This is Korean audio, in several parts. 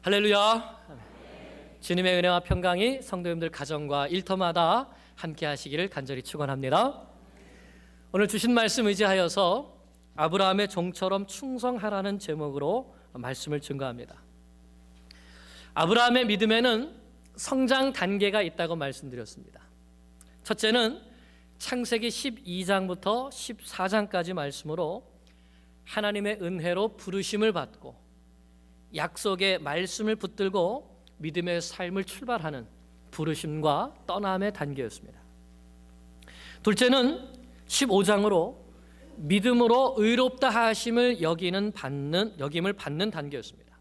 할렐루야. 주님의 은혜와 평강이 성도님들 가정과 일터마다 함께 하시기를 간절히 축원합니다. 오늘 주신 말씀 의지하여서 아브라함의 종처럼 충성하라는 제목으로 말씀을 증거합니다. 아브라함의 믿음에는 성장 단계가 있다고 말씀드렸습니다. 첫째는 창세기 12장부터 14장까지 말씀으로 하나님의 은혜로 부르심을 받고 약속의 말씀을 붙들고 믿음의 삶을 출발하는 부르심과 떠남의 단계였습니다. 둘째는 15장으로 믿음으로 의롭다 하심을 여김을 받는 단계였습니다.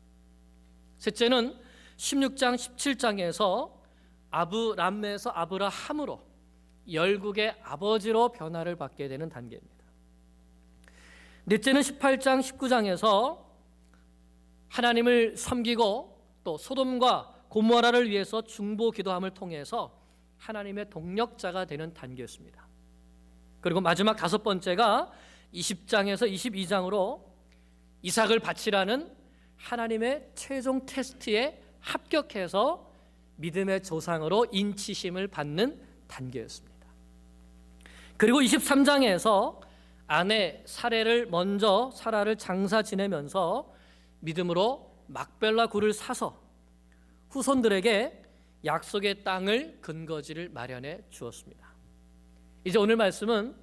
셋째는 16장 17장에서 아브람에서 아브라함으로 열국의 아버지로 변화를 받게 되는 단계입니다. 넷째는 18장 19장에서 하나님을 섬기고 또 소돔과 고모라를 위해서 중보 기도함을 통해서 하나님의 동력자가 되는 단계였습니다. 그리고 마지막 다섯 번째가 20장에서 22장으로 이삭을 바치라는 하나님의 최종 테스트에 합격해서 믿음의 조상으로 인치심을 받는 단계였습니다. 그리고 23장에서 아내 사례를 먼저 사라를 장사 지내면서 믿음으로 막벨라 굴을 사서 후손들에게 약속의 땅을 근거지를 마련해 주었습니다. 이제 오늘 말씀은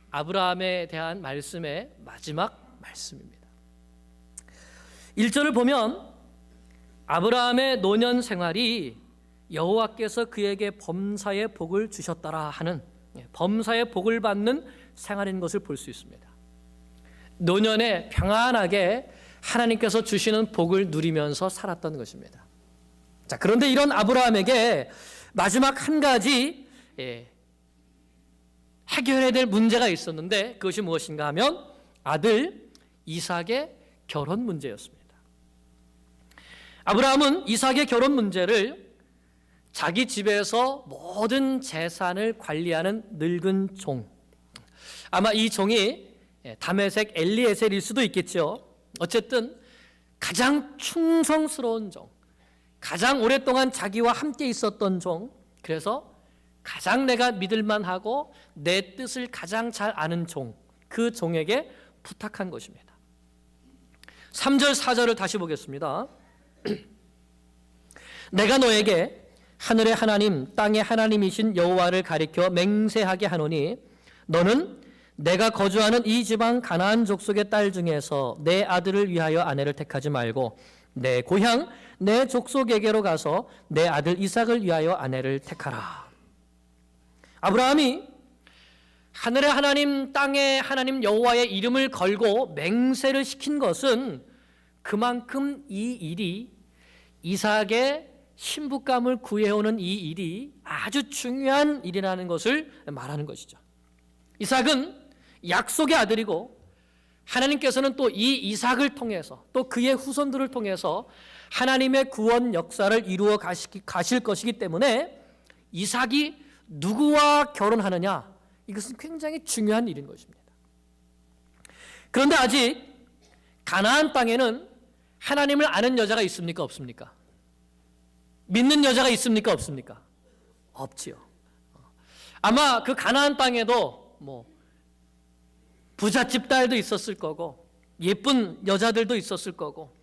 아브라함에 대한 말씀의 마지막 말씀입니다. 1절을 보면 아브라함의 노년 생활이 여호와께서 그에게 범사의 복을 주셨더라 하는 범사의 복을 받는 생활인 것을 볼 수 있습니다. 노년에 평안하게 하나님께서 주시는 복을 누리면서 살았던 것입니다. 자, 그런데 이런 아브라함에게 마지막 한 가지 해결해야 될 문제가 있었는데 그것이 무엇인가 하면 아들 이삭의 결혼 문제였습니다. 아브라함은 이삭의 결혼 문제를 자기 집에서 모든 재산을 관리하는 늙은 종, 아마 이 종이 다메섹 엘리에셀일 수도 있겠죠. 어쨌든 가장 충성스러운 종, 가장 오랫동안 자기와 함께 있었던 종, 그래서 가장 내가 믿을만하고 내 뜻을 가장 잘 아는 종, 그 종에게 부탁한 것입니다. 3절 4절을 다시 보겠습니다. 내가 너에게 하늘의 하나님 땅의 하나님이신 여호와를 가리켜 맹세하게 하노니 너는 내가 거주하는 이 지방 가나안 족속의 딸 중에서 내 아들을 위하여 아내를 택하지 말고 내 고향 내 족속에게로 가서 내 아들 이삭을 위하여 아내를 택하라. 아브라함이 하늘의 하나님 땅의 하나님 여호와의 이름을 걸고 맹세를 시킨 것은 그만큼 이 일이 이삭의 신부감을 구해오는 이 일이 아주 중요한 일이라는 것을 말하는 것이죠. 이삭은 약속의 아들이고 하나님께서는 또 이 이삭을 통해서 또 그의 후손들을 통해서 하나님의 구원 역사를 이루어 가실 것이기 때문에 이삭이 누구와 결혼하느냐, 이것은 굉장히 중요한 일인 것입니다. 그런데 아직 가나안 땅에는 하나님을 아는 여자가 있습니까? 없습니까? 믿는 여자가 있습니까? 없습니까? 없지요. 아마 그 가나안 땅에도 부잣집 딸도 있었을 거고 예쁜 여자들도 있었을 거고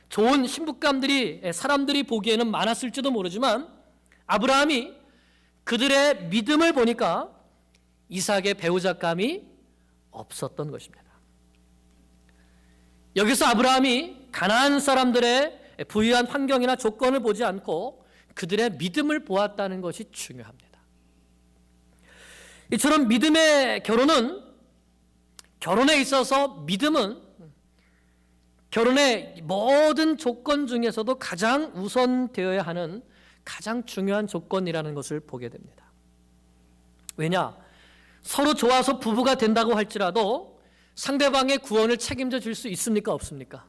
좋은 신부감들이 사람들이 보기에는 많았을지도 모르지만 아브라함이 그들의 믿음을 보니까 이삭의 배우자감이 없었던 것입니다. 여기서 아브라함이 가나안 사람들의 부유한 환경이나 조건을 보지 않고 그들의 믿음을 보았다는 것이 중요합니다. 이처럼 믿음의 결혼에 있어서 믿음은 결혼의 모든 조건 중에서도 가장 우선되어야 하는 가장 중요한 조건이라는 것을 보게 됩니다. 왜냐? 서로 좋아서 부부가 된다고 할지라도 상대방의 구원을 책임져 줄 수 있습니까? 없습니까?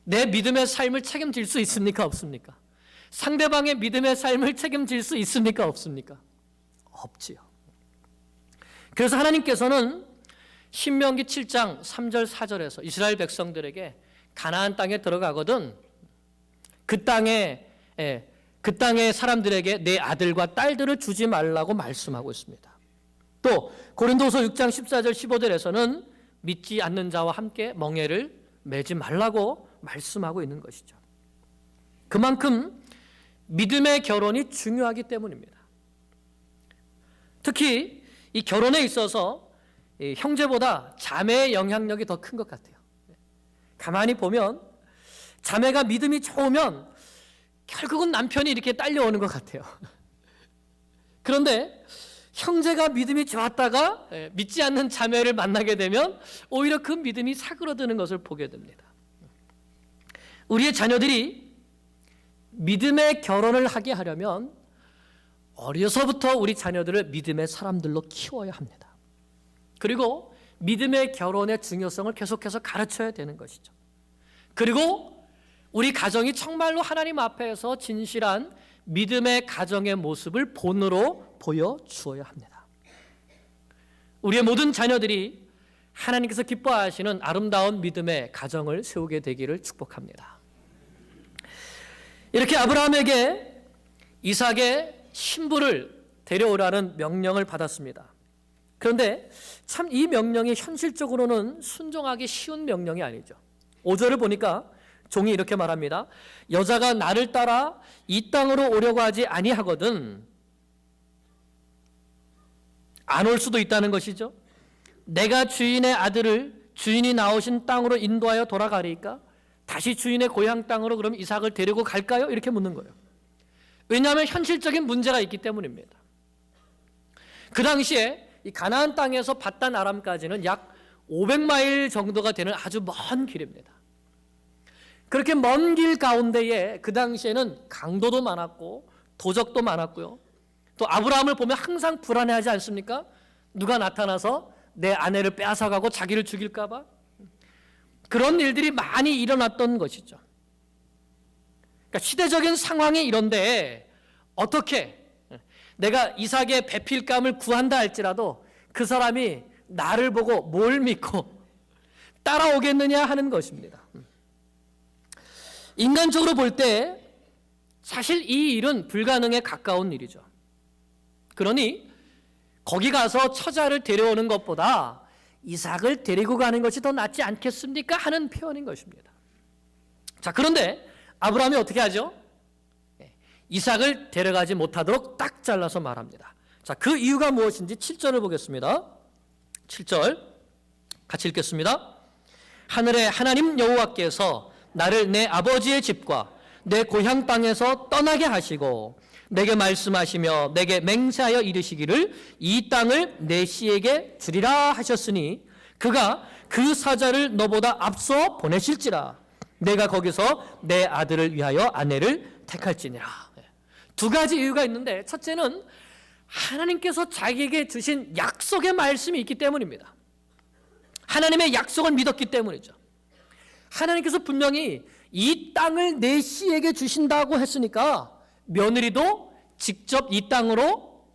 내 믿음의 삶을 책임질 수 있습니까? 없습니까? 상대방의 믿음의 삶을 책임질 수 있습니까? 없습니까? 없지요. 그래서 하나님께서는 신명기 7장 3절 4절에서 이스라엘 백성들에게 가나안 땅에 들어가거든 그 땅에 그 땅의 사람들에게 내 아들과 딸들을 주지 말라고 말씀하고 있습니다. 또 고린도서 6장 14절 15절에서는 믿지 않는 자와 함께 멍에를 매지 말라고 말씀하고 있는 것이죠. 그만큼 믿음의 결혼이 중요하기 때문입니다. 특히 이 결혼에 있어서 형제보다 자매의 영향력이 더 큰 것 같아요. 가만히 보면 자매가 믿음이 좋으면 결국은 남편이 이렇게 딸려오는 것 같아요. 그런데 형제가 믿음이 좋았다가 믿지 않는 자매를 만나게 되면 오히려 그 믿음이 사그러드는 것을 보게 됩니다. 우리의 자녀들이 믿음의 결혼을 하게 하려면 어려서부터 우리 자녀들을 믿음의 사람들로 키워야 합니다. 그리고 믿음의 결혼의 중요성을 계속해서 가르쳐야 되는 것이죠. 그리고 우리 가정이 정말로 하나님 앞에서 진실한 믿음의 가정의 모습을 본으로 보여주어야 합니다. 우리의 모든 자녀들이 하나님께서 기뻐하시는 아름다운 믿음의 가정을 세우게 되기를 축복합니다. 이렇게 아브라함에게 이삭의 신부를 데려오라는 명령을 받았습니다. 그런데 참 이 명령이 현실적으로는 순종하기 쉬운 명령이 아니죠. 5절을 보니까 종이 이렇게 말합니다. 여자가 나를 따라 이 땅으로 오려고 하지 아니하거든 안 올 수도 있다는 것이죠. 내가 주인의 아들을 주인이 나오신 땅으로 인도하여 돌아가리까? 다시 주인의 고향 땅으로 그럼 이삭을 데리고 갈까요? 이렇게 묻는 거예요. 왜냐하면 현실적인 문제가 있기 때문입니다. 그 당시에 이 가나안 땅에서 밧단 아람까지는 약 500마일 정도가 되는 아주 먼 길입니다. 그렇게 먼 길 가운데에 그 당시에는 강도도 많았고 도적도 많았고요. 또 아브라함을 보면 항상 불안해하지 않습니까? 누가 나타나서 내 아내를 빼앗아가고 자기를 죽일까 봐. 그런 일들이 많이 일어났던 것이죠. 그러니까 시대적인 상황이 이런데 어떻게 내가 이삭의 배필감을 구한다 할지라도 그 사람이 나를 보고 뭘 믿고 따라오겠느냐 하는 것입니다. 인간적으로 볼 때 사실 이 일은 불가능에 가까운 일이죠. 그러니 거기 가서 처자를 데려오는 것보다 이삭을 데리고 가는 것이 더 낫지 않겠습니까? 하는 표현인 것입니다. 자, 그런데 아브라함이 어떻게 하죠? 이삭을 데려가지 못하도록 딱 잘라서 말합니다. 자, 그 이유가 무엇인지 7절을 보겠습니다. 7절 같이 읽겠습니다. 하늘의 하나님 여호와께서 나를 내 아버지의 집과 내 고향 땅에서 떠나게 하시고 내게 말씀하시며 내게 맹세하여 이르시기를 이 땅을 내 씨에게 주리라 하셨으니 그가 그 사자를 너보다 앞서 보내실지라 내가 거기서 내 아들을 위하여 아내를 택할지니라. 두 가지 이유가 있는데 첫째는 하나님께서 자기에게 주신 약속의 말씀이 있기 때문입니다. 하나님의 약속을 믿었기 때문이죠. 하나님께서 분명히 이 땅을 내 씨에게 주신다고 했으니까 며느리도 직접 이 땅으로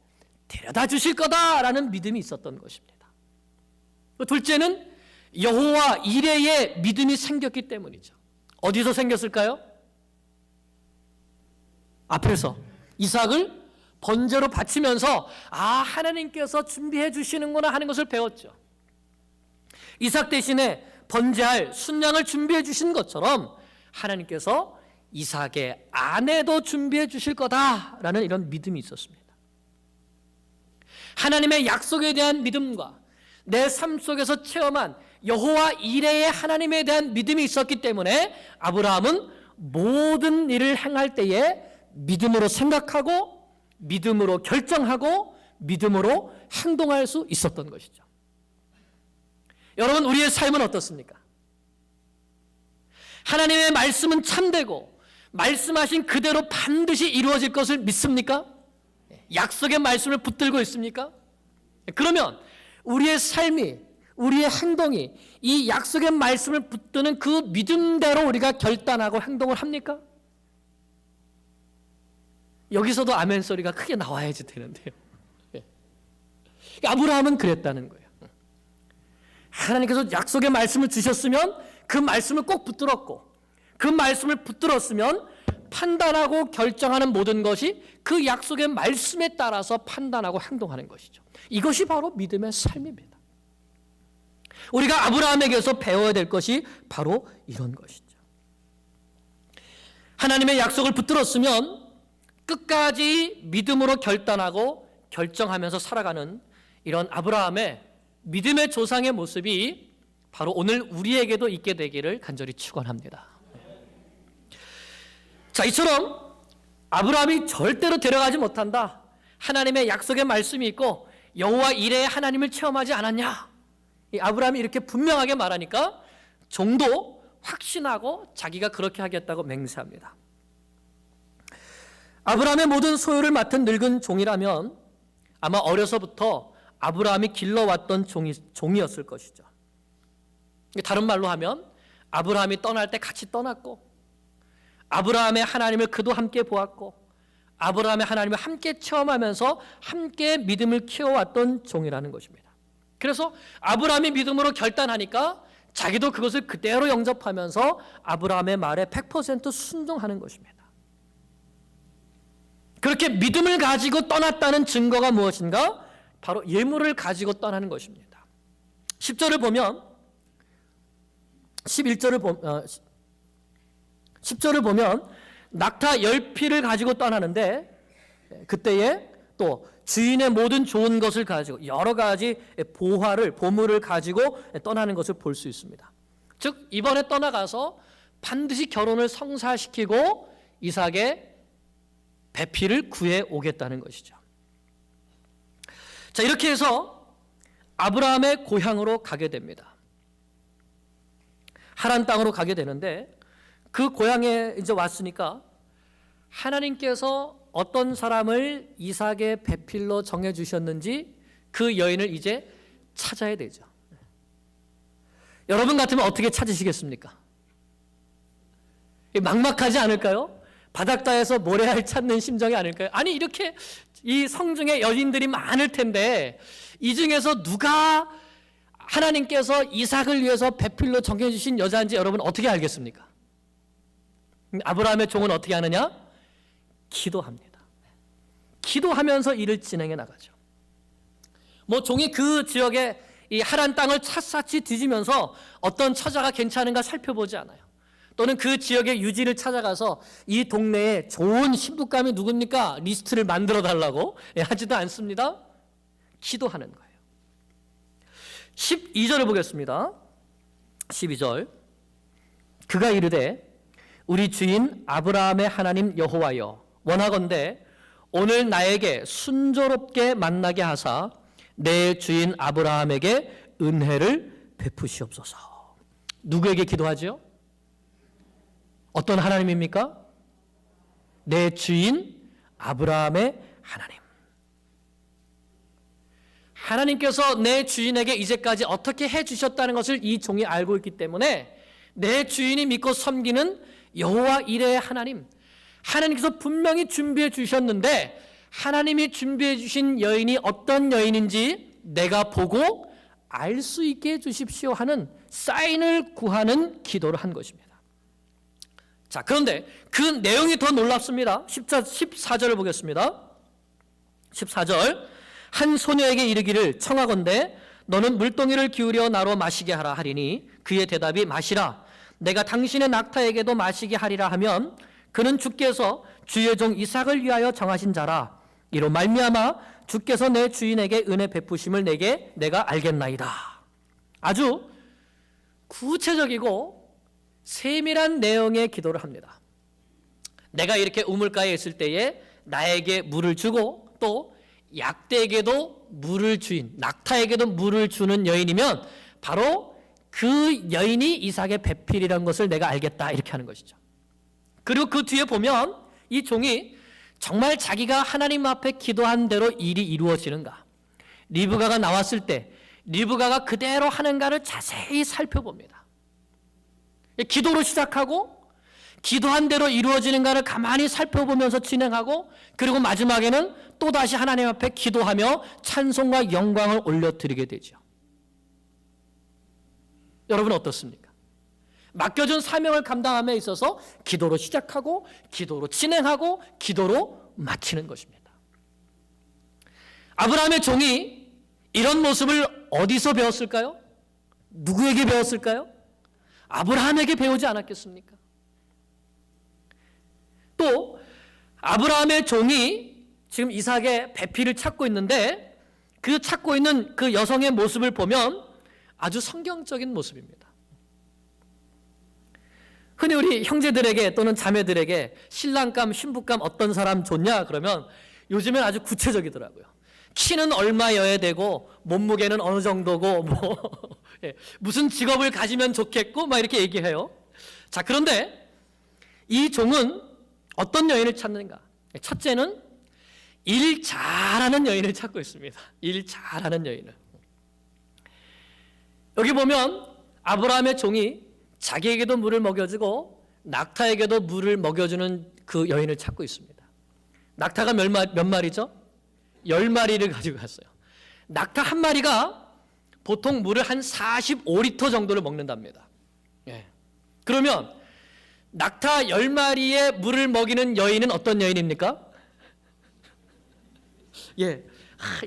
데려다 주실 거다라는 믿음이 있었던 것입니다. 둘째는 여호와 이레의 믿음이 생겼기 때문이죠. 어디서 생겼을까요? 앞에서 이삭을 번제로 바치면서 하나님께서 준비해 주시는구나 하는 것을 배웠죠. 이삭 대신에 번제할 순양을 준비해 주신 것처럼 하나님께서 이삭의 아내도 준비해 주실 거다라는 이런 믿음이 있었습니다. 하나님의 약속에 대한 믿음과 내 삶 속에서 체험한 여호와 이레의 하나님에 대한 믿음이 있었기 때문에 아브라함은 모든 일을 행할 때에 믿음으로 생각하고 믿음으로 결정하고 믿음으로 행동할 수 있었던 것이죠. 여러분, 우리의 삶은 어떻습니까? 하나님의 말씀은 참되고 말씀하신 그대로 반드시 이루어질 것을 믿습니까? 약속의 말씀을 붙들고 있습니까? 그러면 우리의 삶이, 우리의 행동이 이 약속의 말씀을 붙드는 그 믿음대로 우리가 결단하고 행동을 합니까? 여기서도 아멘 소리가 크게 나와야지 되는데요. 아브라함은 그랬다는 거예요. 하나님께서 약속의 말씀을 주셨으면 그 말씀을 꼭 붙들었고 그 말씀을 붙들었으면 판단하고 결정하는 모든 것이 그 약속의 말씀에 따라서 판단하고 행동하는 것이죠. 이것이 바로 믿음의 삶입니다. 우리가 아브라함에게서 배워야 될 것이 바로 이런 것이죠. 하나님의 약속을 붙들었으면 끝까지 믿음으로 결단하고 결정하면서 살아가는 이런 아브라함의 믿음의 조상의 모습이 바로 오늘 우리에게도 있게 되기를 간절히 축원합니다. 자, 이처럼 아브라함이 절대로 데려가지 못한다. 하나님의 약속의 말씀이 있고 여호와 이레의 하나님을 체험하지 않았냐? 이 아브라함이 이렇게 분명하게 말하니까 종도 확신하고 자기가 그렇게 하겠다고 맹세합니다. 아브라함의 모든 소유를 맡은 늙은 종이라면 아마 어려서부터 아브라함이 길러왔던 종이었을 것이죠. 다른 말로 하면 아브라함이 떠날 때 같이 떠났고, 아브라함의 하나님을 그도 함께 보았고, 아브라함의 하나님을 함께 체험하면서 함께 믿음을 키워왔던 종이라는 것입니다. 그래서 아브라함이 믿음으로 결단하니까 자기도 그것을 그대로 영접하면서 아브라함의 말에 100% 순종하는 것입니다. 그렇게 믿음을 가지고 떠났다는 증거가 무엇인가? 바로 예물을 가지고 떠나는 것입니다. 10절을 보면 10절을 보면 낙타 10피를 가지고 떠나는데, 그때에 또 주인의 모든 좋은 것을 가지고 여러 가지 보물을 가지고 떠나는 것을 볼 수 있습니다. 즉 이번에 떠나가서 반드시 결혼을 성사시키고 이삭의 배필을 구해 오겠다는 것이죠. 자, 이렇게 해서 아브라함의 고향으로 가게 됩니다. 하란 땅으로 가게 되는데, 그 고향에 이제 왔으니까 하나님께서 어떤 사람을 이삭의 배필로 정해 주셨는지 그 여인을 이제 찾아야 되죠. 여러분 같으면 어떻게 찾으시겠습니까? 막막하지 않을까요? 바닥다에서 모래알 찾는 심정이 아닐까요? 아니, 이렇게 이 성중에 여인들이 많을 텐데 이 중에서 누가 하나님께서 이삭을 위해서 배필로 정해주신 여자인지 여러분 어떻게 알겠습니까? 아브라함의 종은 어떻게 하느냐? 기도합니다. 기도하면서 일을 진행해 나가죠. 종이 그 지역에 이 하란 땅을 샅샅이 뒤지면서 어떤 처자가 괜찮은가 살펴보지 않아요. 또는 그 지역의 유지를 찾아가서 이 동네에 좋은 신부감이 누굽니까? 리스트를 만들어 달라고 하지도 않습니다. 기도하는 거예요. 12절을 보겠습니다. 12절. 그가 이르되 우리 주인 아브라함의 하나님 여호와여, 원하건대 오늘 나에게 순조롭게 만나게 하사 내 주인 아브라함에게 은혜를 베푸시옵소서. 누구에게 기도하죠? 어떤 하나님입니까? 내 주인 아브라함의 하나님. 하나님께서 내 주인에게 이제까지 어떻게 해주셨다는 것을 이 종이 알고 있기 때문에 내 주인이 믿고 섬기는 여호와 이레의 하나님, 하나님께서 분명히 준비해 주셨는데 하나님이 준비해 주신 여인이 어떤 여인인지 내가 보고 알 수 있게 해주십시오 하는 사인을 구하는 기도를 한 것입니다. 자, 그런데 그 내용이 더 놀랍습니다. 14절을 보겠습니다. 14절. 한 소녀에게 이르기를 청하건대 너는 물동이를 기울여 나로 마시게 하라 하리니 그의 대답이 마시라. 내가 당신의 낙타에게도 마시게 하리라 하면 그는 주께서 주의 종 이삭을 위하여 정하신 자라. 이로 말미암아 주께서 내 주인에게 은혜 베푸심을 내가 알겠나이다. 아주 구체적이고 세밀한 내용의 기도를 합니다. 내가 이렇게 우물가에 있을 때에 나에게 물을 주고 또 약대에게도 물을 주인, 낙타에게도 물을 주는 여인이면 바로 그 여인이 이삭의 배필이라는 것을 내가 알겠다, 이렇게 하는 것이죠. 그리고 그 뒤에 보면 이 종이 정말 자기가 하나님 앞에 기도한 대로 일이 이루어지는가, 리브가가 나왔을 때 리브가가 그대로 하는가를 자세히 살펴봅니다. 기도로 시작하고 기도한 대로 이루어지는가를 가만히 살펴보면서 진행하고, 그리고 마지막에는 또다시 하나님 앞에 기도하며 찬송과 영광을 올려드리게 되죠. 여러분 어떻습니까? 맡겨준 사명을 감당함에 있어서 기도로 시작하고 기도로 진행하고 기도로 마치는 것입니다. 아브라함의 종이 이런 모습을 어디서 배웠을까요? 누구에게 배웠을까요? 아브라함에게 배우지 않았겠습니까? 또 아브라함의 종이 지금 이삭의 배필을 찾고 있는데 그 찾고 있는 그 여성의 모습을 보면 아주 성경적인 모습입니다. 흔히 우리 형제들에게 또는 자매들에게 신랑감, 신부감 어떤 사람 좋냐 그러면 요즘엔 아주 구체적이더라고요. 키는 얼마여야 되고 몸무게는 어느 정도고 무슨 직업을 가지면 좋겠고 막 이렇게 얘기해요. 자, 그런데 이 종은 어떤 여인을 찾는가? 첫째는 일 잘하는 여인을 찾고 있습니다. 일 잘하는 여인을. 여기 보면 아브라함의 종이 자기에게도 물을 먹여주고 낙타에게도 물을 먹여주는 그 여인을 찾고 있습니다. 낙타가 몇 마리죠? 10마리를 가지고 갔어요. 낙타 한 마리가 보통 물을 한 45리터 정도를 먹는답니다. 예. 그러면 낙타 10마리의 물을 먹이는 여인은 어떤 여인입니까? 예,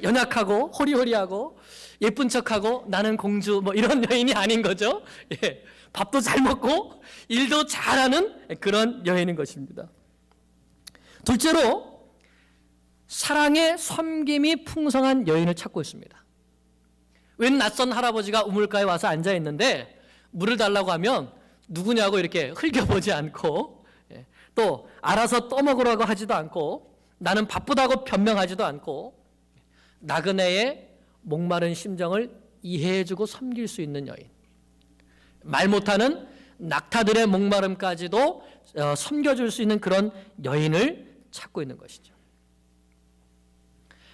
연약하고 호리호리하고 예쁜 척하고 나는 공주 뭐 이런 여인이 아닌 거죠. 예, 밥도 잘 먹고 일도 잘하는 그런 여인인 것입니다. 둘째로 사랑의 섬김이 풍성한 여인을 찾고 있습니다. 웬 낯선 할아버지가 우물가에 와서 앉아 있는데 물을 달라고 하면 누구냐고 이렇게 흘겨보지 않고 또 알아서 떠먹으라고 하지도 않고 나는 바쁘다고 변명하지도 않고 나그네의 목마른 심정을 이해해주고 섬길 수 있는 여인, 말 못하는 낙타들의 목마름까지도 섬겨줄 수 있는 그런 여인을 찾고 있는 것이죠.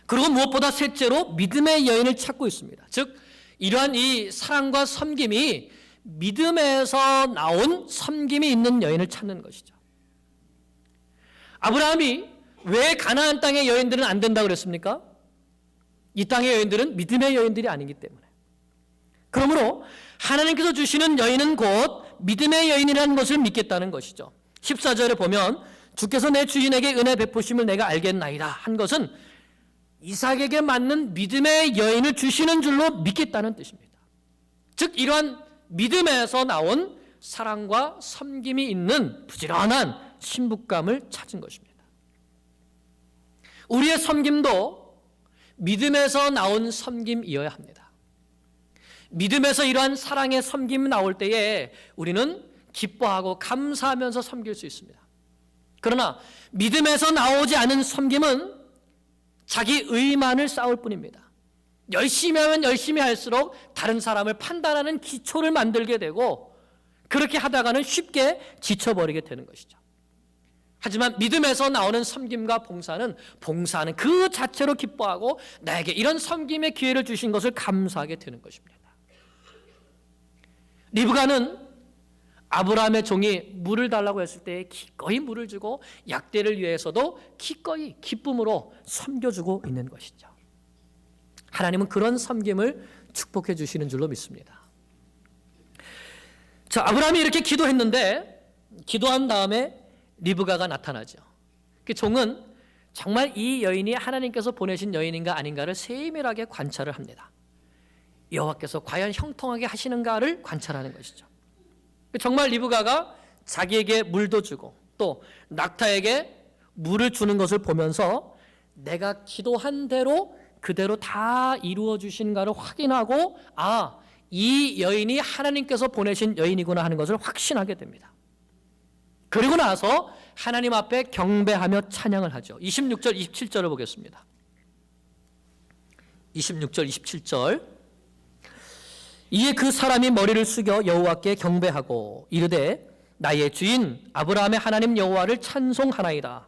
그리고 무엇보다 셋째로 믿음의 여인을 찾고 있습니다. 즉 이러한 이 사랑과 섬김이 믿음에서 나온 섬김이 있는 여인을 찾는 것이죠. 아브라함이 왜 가나안 땅의 여인들은 안 된다고 그랬습니까? 이 땅의 여인들은 믿음의 여인들이 아니기 때문에. 그러므로 하나님께서 주시는 여인은 곧 믿음의 여인이라는 것을 믿겠다는 것이죠. 14절에 보면 주께서 내 주인에게 은혜 베푸심을 내가 알겠나이다 한 것은 이삭에게 맞는 믿음의 여인을 주시는 줄로 믿겠다는 뜻입니다. 즉 이러한 믿음에서 나온 사랑과 섬김이 있는 부지런한 신부감을 찾은 것입니다. 우리의 섬김도 믿음에서 나온 섬김이어야 합니다. 믿음에서 이러한 사랑의 섬김이 나올 때에 우리는 기뻐하고 감사하면서 섬길 수 있습니다. 그러나 믿음에서 나오지 않은 섬김은 자기 의만을 쌓을 뿐입니다. 열심히 하면 열심히 할수록 다른 사람을 판단하는 기초를 만들게 되고 그렇게 하다가는 쉽게 지쳐버리게 되는 것이죠. 하지만 믿음에서 나오는 섬김과 봉사는 그 자체로 기뻐하고 나에게 이런 섬김의 기회를 주신 것을 감사하게 되는 것입니다. 리브가는 아브라함의 종이 물을 달라고 했을 때 기꺼이 물을 주고 약대를 위해서도 기꺼이 기쁨으로 섬겨주고 있는 것이죠. 하나님은 그런 섬김을 축복해 주시는 줄로 믿습니다. 자, 아브라함이 이렇게 기도했는데 기도한 다음에 리브가가 나타나죠. 그 종은 정말 이 여인이 하나님께서 보내신 여인인가 아닌가를 세밀하게 관찰을 합니다. 여호와께서 과연 형통하게 하시는가를 관찰하는 것이죠. 정말 리브가가 자기에게 물도 주고 또 낙타에게 물을 주는 것을 보면서 내가 기도한 대로 그대로 다 이루어 주신가를 확인하고 이 여인이 하나님께서 보내신 여인이구나 하는 것을 확신하게 됩니다. 그리고 나서 하나님 앞에 경배하며 찬양을 하죠. 26절, 27절을 보겠습니다. 26절, 27절. 이에 그 사람이 머리를 숙여 여호와께 경배하고 이르되 나의 주인 아브라함의 하나님 여호와를 찬송하나이다.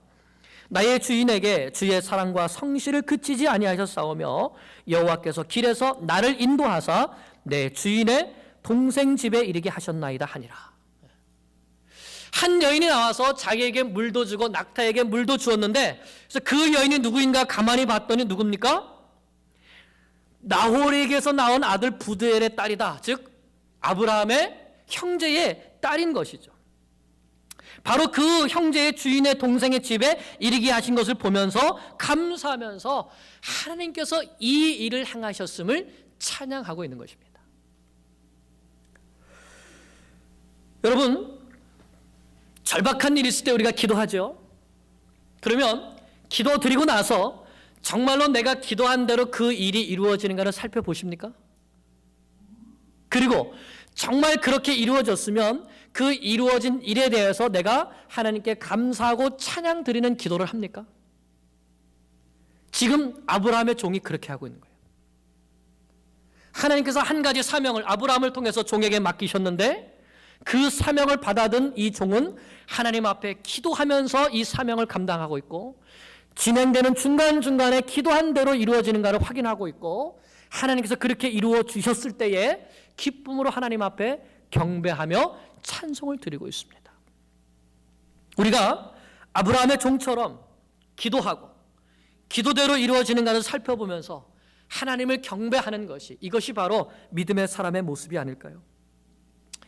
나의 주인에게 주의 사랑과 성실을 그치지 아니하셨사오며 여호와께서 길에서 나를 인도하사 내 주인의 동생 집에 이르게 하셨나이다 하니라. 한 여인이 나와서 자기에게 물도 주고 낙타에게 물도 주었는데 그래서 그 여인이 누구인가 가만히 봤더니 누굽니까? 나홀에게서 나온 아들 부드엘의 딸이다. 즉 아브라함의 형제의 딸인 것이죠. 바로 그 형제의 주인의 동생의 집에 이르게 하신 것을 보면서 감사하면서 하나님께서 이 일을 행하셨음을 찬양하고 있는 것입니다. 여러분, 절박한 일이 있을 때 우리가 기도하죠. 그러면 기도 드리고 나서 정말로 내가 기도한 대로 그 일이 이루어지는가를 살펴보십니까? 그리고 정말 그렇게 이루어졌으면 그 이루어진 일에 대해서 내가 하나님께 감사하고 찬양 드리는 기도를 합니까? 지금 아브라함의 종이 그렇게 하고 있는 거예요. 하나님께서 한 가지 사명을 아브라함을 통해서 종에게 맡기셨는데 그 사명을 받아든 이 종은 하나님 앞에 기도하면서 이 사명을 감당하고 있고, 진행되는 중간중간에 기도한 대로 이루어지는가를 확인하고 있고, 하나님께서 그렇게 이루어 주셨을 때에 기쁨으로 하나님 앞에 경배하며 찬송을 드리고 있습니다. 우리가 아브라함의 종처럼 기도하고 기도대로 이루어지는가를 살펴보면서 하나님을 경배하는 것이, 이것이 바로 믿음의 사람의 모습이 아닐까요?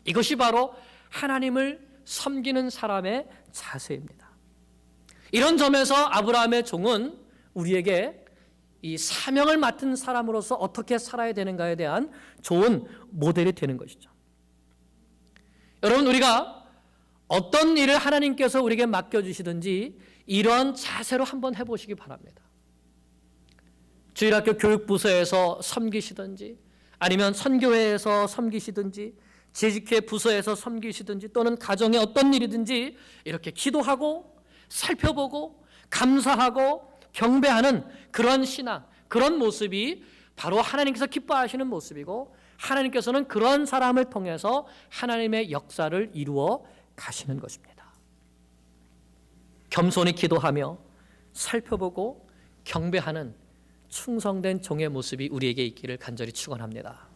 이것이 바로 하나님을 섬기는 사람의 자세입니다. 이런 점에서 아브라함의 종은 우리에게 이 사명을 맡은 사람으로서 어떻게 살아야 되는가에 대한 좋은 모델이 되는 것이죠. 여러분, 우리가 어떤 일을 하나님께서 우리에게 맡겨주시든지 이런 자세로 한번 해보시기 바랍니다. 주일학교 교육부서에서 섬기시든지, 아니면 선교회에서 섬기시든지, 재직회 부서에서 섬기시든지, 또는 가정의 어떤 일이든지 이렇게 기도하고 살펴보고 감사하고 경배하는 그런 신앙, 그런 모습이 바로 하나님께서 기뻐하시는 모습이고, 하나님께서는 그런 사람을 통해서 하나님의 역사를 이루어 가시는 것입니다. 겸손히 기도하며 살펴보고 경배하는 충성된 종의 모습이 우리에게 있기를 간절히 축원합니다.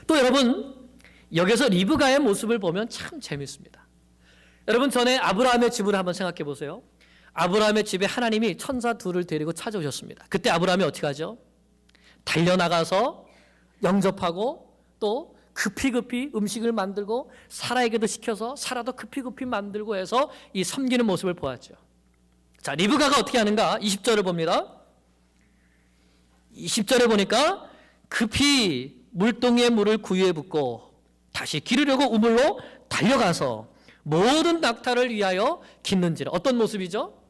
또 여러분, 여기서 리브가의 모습을 보면 참 재밌습니다. 여러분, 전에 아브라함의 집을 한번 생각해 보세요. 아브라함의 집에 하나님이 천사 둘을 데리고 찾아오셨습니다. 그때 아브라함이 어떻게 하죠? 달려나가서 영접하고 또 급히 음식을 만들고 사라에게도 시켜서 사라도 급히 만들고 해서 이 섬기는 모습을 보았죠. 자, 리브가가 어떻게 하는가? 20절을 봅니다. 20절에 보니까 급히 물동이에 물을 구유에 붓고 다시 기르려고 우물로 달려가서 모든 낙타를 위하여 깃는지라. 어떤 모습이죠?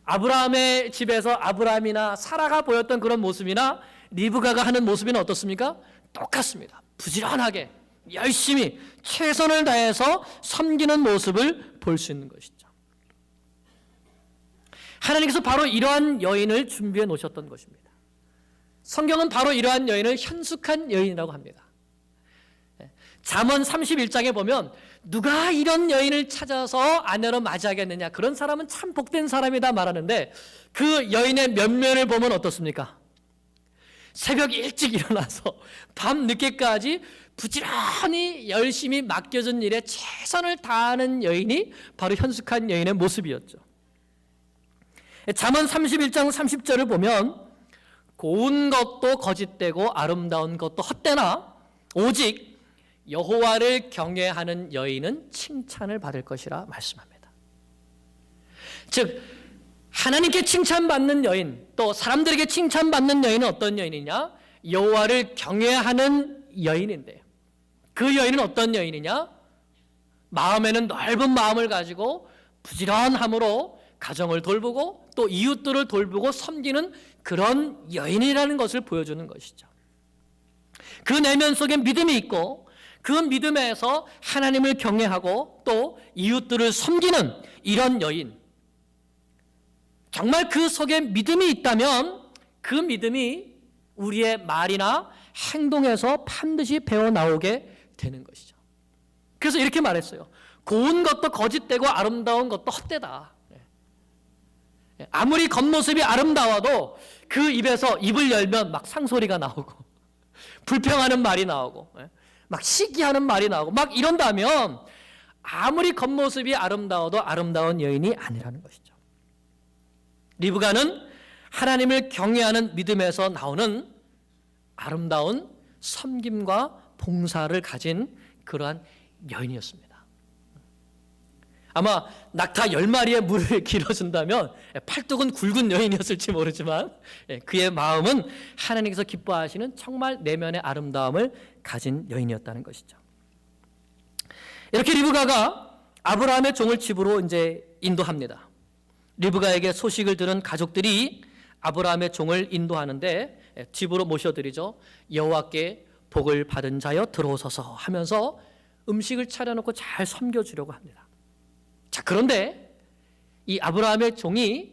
아브라함의 집에서 아브라함이나 사라가 보였던 그런 모습이나 리브가가 하는 모습은 어떻습니까? 똑같습니다. 부지런하게 열심히 최선을 다해서 섬기는 모습을 볼 수 있는 것이죠. 하나님께서 바로 이러한 여인을 준비해 놓으셨던 것입니다. 성경은 바로 이러한 여인을 현숙한 여인이라고 합니다. 잠언 31장에 보면 누가 이런 여인을 찾아서 아내로 맞이하겠느냐, 그런 사람은 참 복된 사람이다 말하는데, 그 여인의 면면을 보면 어떻습니까? 새벽 일찍 일어나서 밤 늦게까지 부지런히 열심히 맡겨진 일에 최선을 다하는 여인이 바로 현숙한 여인의 모습이었죠. 잠언 31장 30절을 보면 고운 것도 거짓되고 아름다운 것도 헛되나 오직 여호와를 경외하는 여인은 칭찬을 받을 것이라 말씀합니다. 즉, 하나님께 칭찬받는 여인, 또 사람들에게 칭찬받는 여인은 어떤 여인이냐? 여호와를 경외하는 여인인데요. 그 여인은 어떤 여인이냐? 마음에는 넓은 마음을 가지고 부지런함으로 가정을 돌보고 또 이웃들을 돌보고 섬기는 그런 여인이라는 것을 보여주는 것이죠. 그 내면 속에 믿음이 있고 그 믿음에서 하나님을 경외하고 또 이웃들을 섬기는 이런 여인, 정말 그 속에 믿음이 있다면 그 믿음이 우리의 말이나 행동에서 반드시 배어나오게 되는 것이죠. 그래서 이렇게 말했어요. 고운 것도 거짓되고 아름다운 것도 헛되다. 아무리 겉모습이 아름다워도 그 입에서 입을 열면 막 상소리가 나오고 불평하는 말이 나오고 막 시기하는 말이 나오고 막 이런다면 아무리 겉모습이 아름다워도 아름다운 여인이 아니라는 것이죠. 리브가는 하나님을 경외하는 믿음에서 나오는 아름다운 섬김과 봉사를 가진 그러한 여인이었습니다. 아마 낙타 10마리의 물을 길어준다면 팔뚝은 굵은 여인이었을지 모르지만 그의 마음은 하나님께서 기뻐하시는 정말 내면의 아름다움을 가진 여인이었다는 것이죠. 이렇게 리브가가 아브라함의 종을 집으로 이제 인도합니다. 리브가에게 소식을 들은 가족들이 아브라함의 종을 인도하는데 집으로 모셔드리죠. 여호와께 복을 받은 자여 들어오소서 하면서 음식을 차려놓고 잘 섬겨주려고 합니다. 자, 그런데 이 아브라함의 종이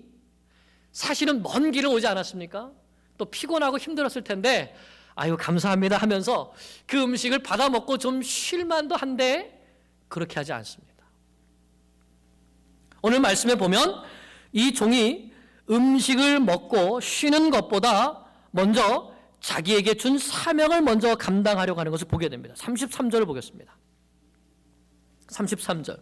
사실은 먼 길을 오지 않았습니까? 또 피곤하고 힘들었을 텐데 아유 감사합니다 하면서 그 음식을 받아 먹고 좀 쉴만도 한데 그렇게 하지 않습니다. 오늘 말씀에 보면 이 종이 음식을 먹고 쉬는 것보다 먼저 자기에게 준 사명을 먼저 감당하려고 하는 것을 보게 됩니다. 33절을 보겠습니다. 33절.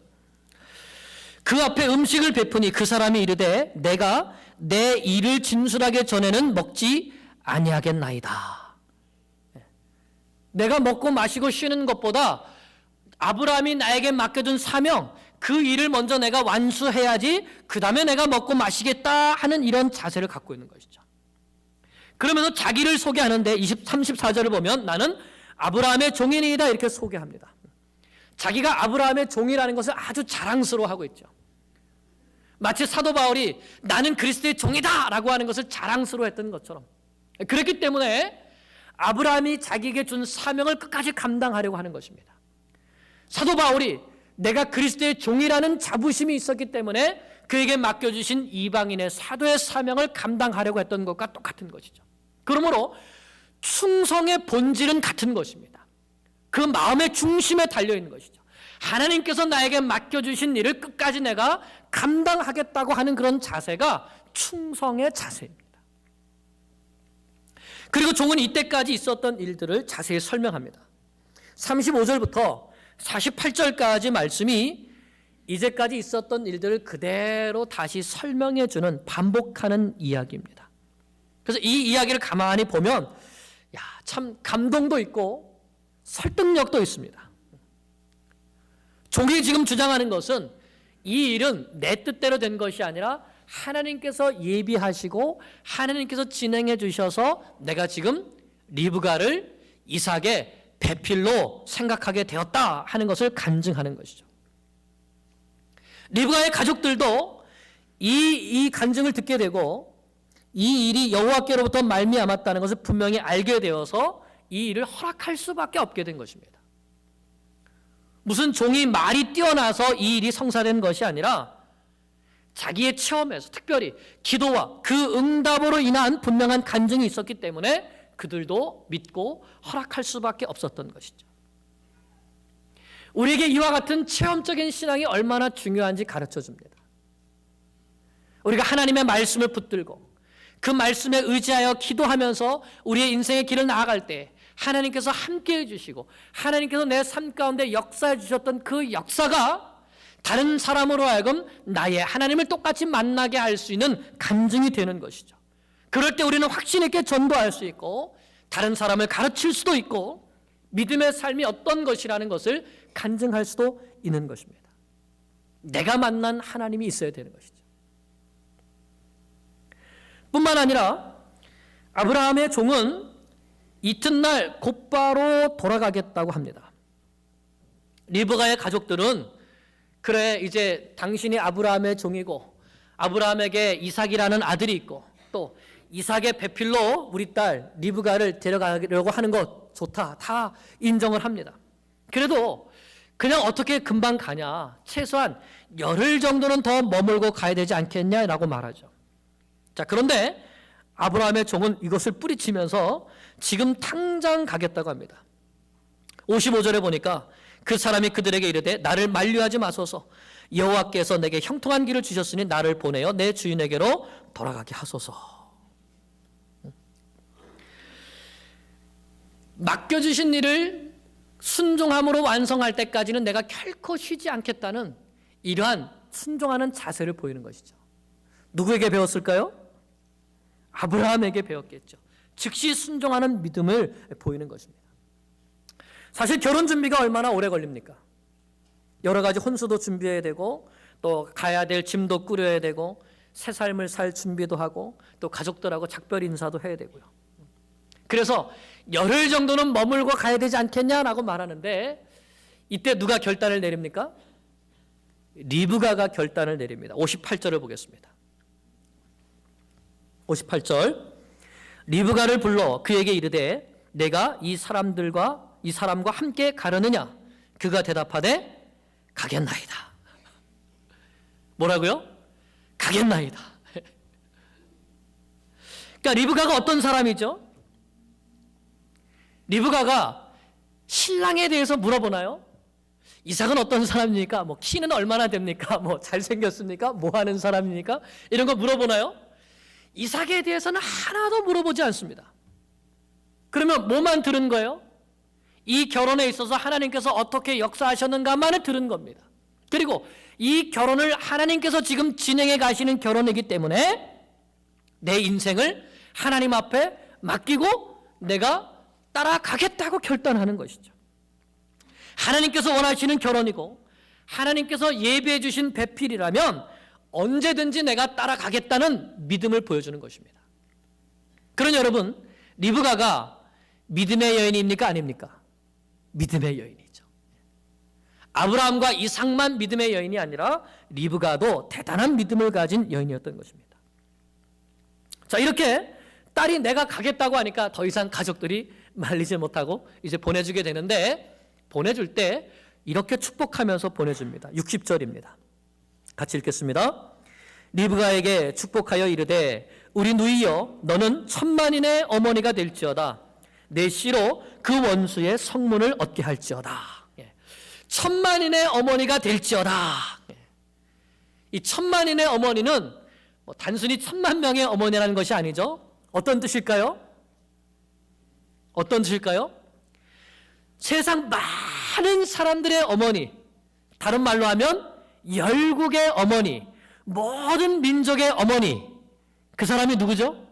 그 앞에 음식을 베푸니 그 사람이 이르되 내가 내 일을 진술하기 전에는 먹지 아니하겠나이다. 내가 먹고 마시고 쉬는 것보다 아브라함이 나에게 맡겨준 사명, 그 일을 먼저 내가 완수해야지 그 다음에 내가 먹고 마시겠다 하는 이런 자세를 갖고 있는 것이죠. 그러면서 자기를 소개하는데 34절을 보면 나는 아브라함의 종이니이다 이렇게 소개합니다. 자기가 아브라함의 종이라는 것을 아주 자랑스러워하고 있죠. 마치 사도 바울이 나는 그리스도의 종이다 라고 하는 것을 자랑스러워했던 것처럼 그렇기 때문에 아브라함이 자기에게 준 사명을 끝까지 감당하려고 하는 것입니다. 사도 바울이 내가 그리스도의 종이라는 자부심이 있었기 때문에 그에게 맡겨주신 이방인의 사도의 사명을 감당하려고 했던 것과 똑같은 것이죠. 그러므로 충성의 본질은 같은 것입니다. 그 마음의 중심에 달려있는 것이죠. 하나님께서 나에게 맡겨주신 일을 끝까지 내가 감당하겠다고 하는 그런 자세가 충성의 자세입니다. 그리고 종은 이때까지 있었던 일들을 자세히 설명합니다. 35절부터 48절까지 말씀이 이제까지 있었던 일들을 그대로 다시 설명해 주는 반복하는 이야기입니다. 그래서 이 이야기를 가만히 보면 참 감동도 있고 설득력도 있습니다. 종이 지금 주장하는 것은 이 일은 내 뜻대로 된 것이 아니라 하나님께서 예비하시고 하나님께서 진행해 주셔서 내가 지금 리브가를 이삭의 배필로 생각하게 되었다 하는 것을 간증하는 것이죠. 리브가의 가족들도 이 간증을 듣게 되고 이 일이 여호와께로부터 말미암았다는 것을 분명히 알게 되어서 이 일을 허락할 수밖에 없게 된 것입니다. 무슨 종이 말이 뛰어나서 이 일이 성사된 것이 아니라 자기의 체험에서 특별히 기도와 그 응답으로 인한 분명한 간증이 있었기 때문에 그들도 믿고 허락할 수밖에 없었던 것이죠. 우리에게 이와 같은 체험적인 신앙이 얼마나 중요한지 가르쳐 줍니다. 우리가 하나님의 말씀을 붙들고 그 말씀에 의지하여 기도하면서 우리의 인생의 길을 나아갈 때 하나님께서 함께해 주시고 하나님께서 내 삶 가운데 역사해 주셨던 그 역사가 다른 사람으로 하여금 나의 하나님을 똑같이 만나게 할 수 있는 간증이 되는 것이죠. 그럴 때 우리는 확신 있게 전도할 수 있고 다른 사람을 가르칠 수도 있고 믿음의 삶이 어떤 것이라는 것을 간증할 수도 있는 것입니다. 내가 만난 하나님이 있어야 되는 것이죠. 뿐만 아니라 아브라함의 종은 이튿날 곧바로 돌아가겠다고 합니다. 리브가의 가족들은 그래 이제 당신이 아브라함의 종이고 아브라함에게 이삭이라는 아들이 있고 또 이삭의 배필로 우리 딸 리브가를 데려가려고 하는 것 좋다 다 인정을 합니다. 그래도 그냥 어떻게 금방 가냐 최소한 열흘 정도는 더 머물고 가야 되지 않겠냐라고 말하죠. 자, 그런데 아브라함의 종은 이것을 뿌리치면서 지금 당장 가겠다고 합니다. 55절에 보니까 그 사람이 그들에게 이르되 나를 만류하지 마소서 여호와께서 내게 형통한 길을 주셨으니 나를 보내어 내 주인에게로 돌아가게 하소서. 맡겨주신 일을 순종함으로 완성할 때까지는 내가 결코 쉬지 않겠다는 이러한 순종하는 자세를 보이는 것이죠. 누구에게 배웠을까요? 아브라함에게 배웠겠죠. 즉시 순종하는 믿음을 보이는 것입니다. 사실 결혼 준비가 얼마나 오래 걸립니까? 여러 가지 혼수도 준비해야 되고 또 가야 될 짐도 꾸려야 되고 새 삶을 살 준비도 하고 또 가족들하고 작별 인사도 해야 되고요. 그래서 열흘 정도는 머물고 가야 되지 않겠냐라고 말하는데 이때 누가 결단을 내립니까? 리브가가 결단을 내립니다. 58절을 보겠습니다. 58절 리브가를 불러 그에게 이르되 내가 이 사람과 함께 가려느냐? 그가 대답하되 가겠나이다. 뭐라고요? 가겠나이다. 그러니까 리브가가 어떤 사람이죠? 리브가가 신랑에 대해서 물어보나요? 이삭은 어떤 사람입니까? 뭐 키는 얼마나 됩니까? 뭐 잘생겼습니까? 뭐 하는 사람입니까? 이런 거 물어보나요? 이삭에 대해서는 하나도 물어보지 않습니다. 그러면 뭐만 들은 거예요? 이 결혼에 있어서 하나님께서 어떻게 역사하셨는가만을 들은 겁니다. 그리고 이 결혼을 하나님께서 지금 진행해 가시는 결혼이기 때문에 내 인생을 하나님 앞에 맡기고 내가 따라가겠다고 결단하는 것이죠. 하나님께서 원하시는 결혼이고 하나님께서 예비해 주신 배필이라면 언제든지 내가 따라가겠다는 믿음을 보여주는 것입니다. 그러니 여러분, 리브가가 믿음의 여인입니까? 아닙니까? 믿음의 여인이죠. 아브라함과 이삭만 믿음의 여인이 아니라 리브가도 대단한 믿음을 가진 여인이었던 것입니다. 자, 이렇게 딸이 내가 가겠다고 하니까 더 이상 가족들이 말리지 못하고 이제 보내주게 되는데 보내줄 때 이렇게 축복하면서 보내줍니다. 60절입니다. 같이 읽겠습니다. 리브가에게 축복하여 이르되 우리 누이여 너는 천만인의 어머니가 될지어다. 내 씨로 그 원수의 성문을 얻게 할지어다. 천만인의 어머니가 될지어다. 이 천만인의 어머니는 뭐 단순히 천만 명의 어머니라는 것이 아니죠. 어떤 뜻일까요? 어떤 뜻일까요? 세상 많은 사람들의 어머니, 다른 말로 하면 열국의 어머니, 모든 민족의 어머니, 그 사람이 누구죠?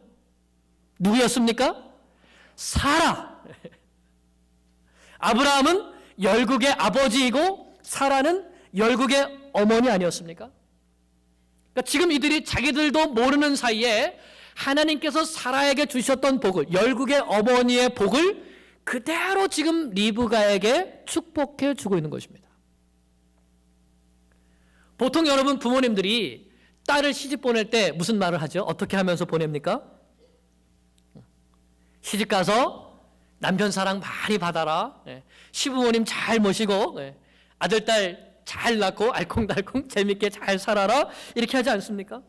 누구였습니까? 사라. 아브라함은 열국의 아버지이고 사라는 열국의 어머니 아니었습니까? 그러니까 지금 이들이 자기들도 모르는 사이에 하나님께서 사라에게 주셨던 복을, 열국의 어머니의 복을 그대로 지금 리브가에게 축복해 주고 있는 것입니다. 보통 여러분 부모님들이 딸을 시집 보낼 때 무슨 말을 하죠? 어떻게 하면서 보냅니까? 시집 가서 남편 사랑 많이 받아라. 시부모님 잘 모시고 아들 딸 잘 낳고 알콩달콩 재밌게 잘 살아라. 이렇게 하지 않습니까?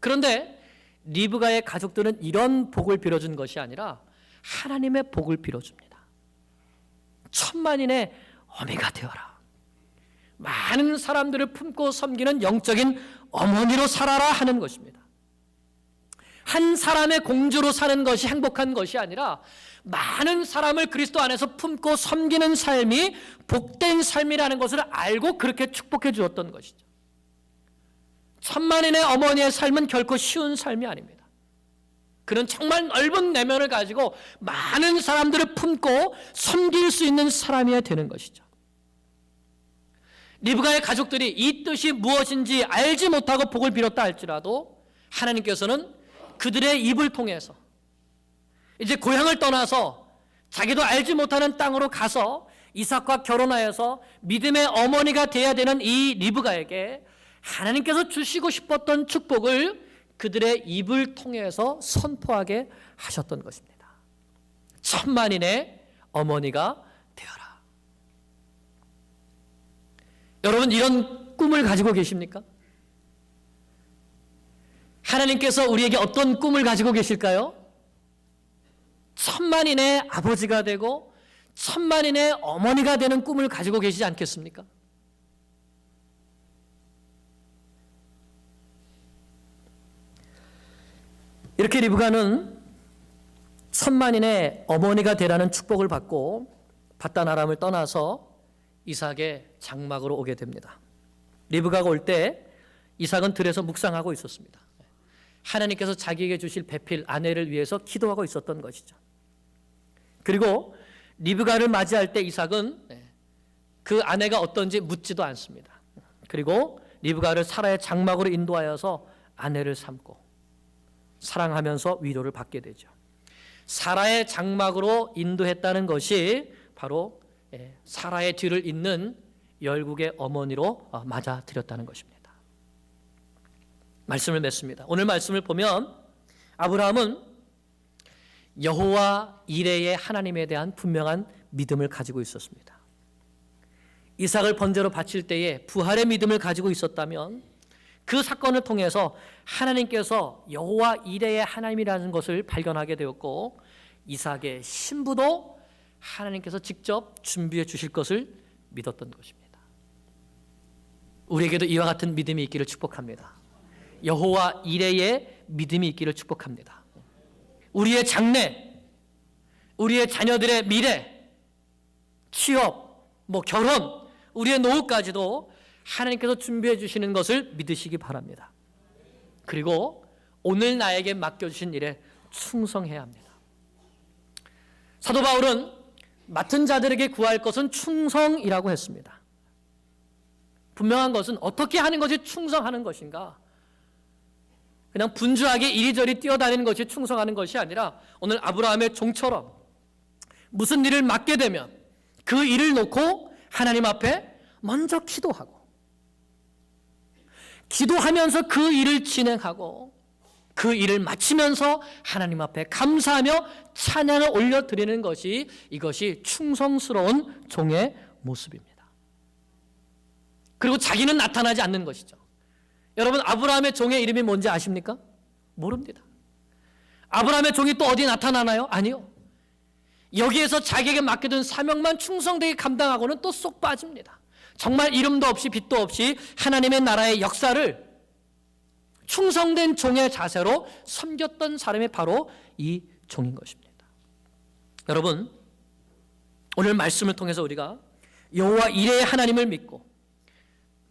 그런데 리브가의 가족들은 이런 복을 빌어준 것이 아니라 하나님의 복을 빌어줍니다. 천만인의 어미가 되어라. 많은 사람들을 품고 섬기는 영적인 어머니로 살아라 하는 것입니다. 한 사람의 공주로 사는 것이 행복한 것이 아니라 많은 사람을 그리스도 안에서 품고 섬기는 삶이 복된 삶이라는 것을 알고 그렇게 축복해 주었던 것이죠. 천만인의 어머니의 삶은 결코 쉬운 삶이 아닙니다. 그는 정말 넓은 내면을 가지고 많은 사람들을 품고 섬길 수 있는 사람이어야 되는 것이죠. 리브가의 가족들이 이 뜻이 무엇인지 알지 못하고 복을 빌었다 할지라도 하나님께서는 그들의 입을 통해서 이제 고향을 떠나서 자기도 알지 못하는 땅으로 가서 이삭과 결혼하여서 믿음의 어머니가 되어야 되는 이 리브가에게 하나님께서 주시고 싶었던 축복을 그들의 입을 통해서 선포하게 하셨던 것입니다. 천만인의 어머니가 되어라. 여러분, 이런 꿈을 가지고 계십니까? 하나님께서 우리에게 어떤 꿈을 가지고 계실까요? 천만인의 아버지가 되고 천만인의 어머니가 되는 꿈을 가지고 계시지 않겠습니까? 이렇게 리브가는 천만인의 어머니가 되라는 축복을 받고 바단 아람을 떠나서 이삭의 장막으로 오게 됩니다. 리브가가 올 때 이삭은 들에서 묵상하고 있었습니다. 하나님께서 자기에게 주실 배필 아내를 위해서 기도하고 있었던 것이죠. 그리고 리브가를 맞이할 때 이삭은 그 아내가 어떤지 묻지도 않습니다. 그리고 리브가를 사라의 장막으로 인도하여서 아내를 삼고 사랑하면서 위로를 받게 되죠. 사라의 장막으로 인도했다는 것이 바로 사라의 뒤를 잇는 열국의 어머니로 맞아들였다는 것입니다. 말씀을 맺습니다. 오늘 말씀을 보면 아브라함은 여호와 이레의 하나님에 대한 분명한 믿음을 가지고 있었습니다. 이삭을 번제로 바칠 때에 부활의 믿음을 가지고 있었다면 그 사건을 통해서 하나님께서 여호와 이레의 하나님이라는 것을 발견하게 되었고 이삭의 신부도 하나님께서 직접 준비해 주실 것을 믿었던 것입니다. 우리에게도 이와 같은 믿음이 있기를 축복합니다. 여호와 이레의 믿음이 있기를 축복합니다. 우리의 장래, 우리의 자녀들의 미래, 취업, 결혼, 우리의 노후까지도 하나님께서 준비해 주시는 것을 믿으시기 바랍니다. 그리고 오늘 나에게 맡겨주신 일에 충성해야 합니다. 사도 바울은 맡은 자들에게 구할 것은 충성이라고 했습니다. 분명한 것은 어떻게 하는 것이 충성하는 것인가? 그냥 분주하게 이리저리 뛰어다니는 것이 충성하는 것이 아니라 오늘 아브라함의 종처럼 무슨 일을 맡게 되면 그 일을 놓고 하나님 앞에 먼저 기도하면서 그 일을 진행하고 그 일을 마치면서 하나님 앞에 감사하며 찬양을 올려드리는 것이 이것이 충성스러운 종의 모습입니다. 그리고 자기는 나타나지 않는 것이죠. 여러분 아브라함의 종의 이름이 뭔지 아십니까? 모릅니다. 아브라함의 종이 또 어디 나타나나요? 아니요. 여기에서 자기에게 맡겨둔 사명만 충성되게 감당하고는 또 쏙 빠집니다. 정말 이름도 없이 빛도 없이 하나님의 나라의 역사를 충성된 종의 자세로 섬겼던 사람이 바로 이 종인 것입니다. 여러분 오늘 말씀을 통해서 우리가 여호와 이레의 하나님을 믿고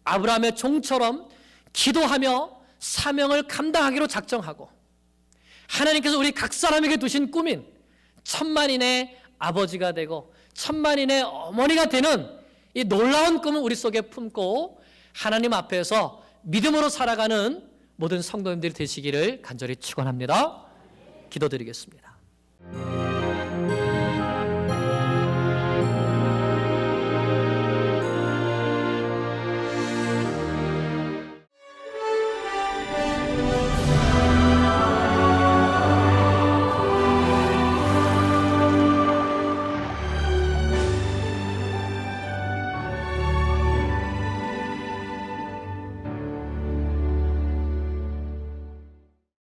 아브라함의 종처럼 기도하며 사명을 감당하기로 작정하고 하나님께서 우리 각 사람에게 두신 꿈인 천만인의 아버지가 되고 천만인의 어머니가 되는 이 놀라운 꿈을 우리 속에 품고 하나님 앞에서 믿음으로 살아가는 모든 성도님들이 되시기를 간절히 축원합니다. 기도드리겠습니다.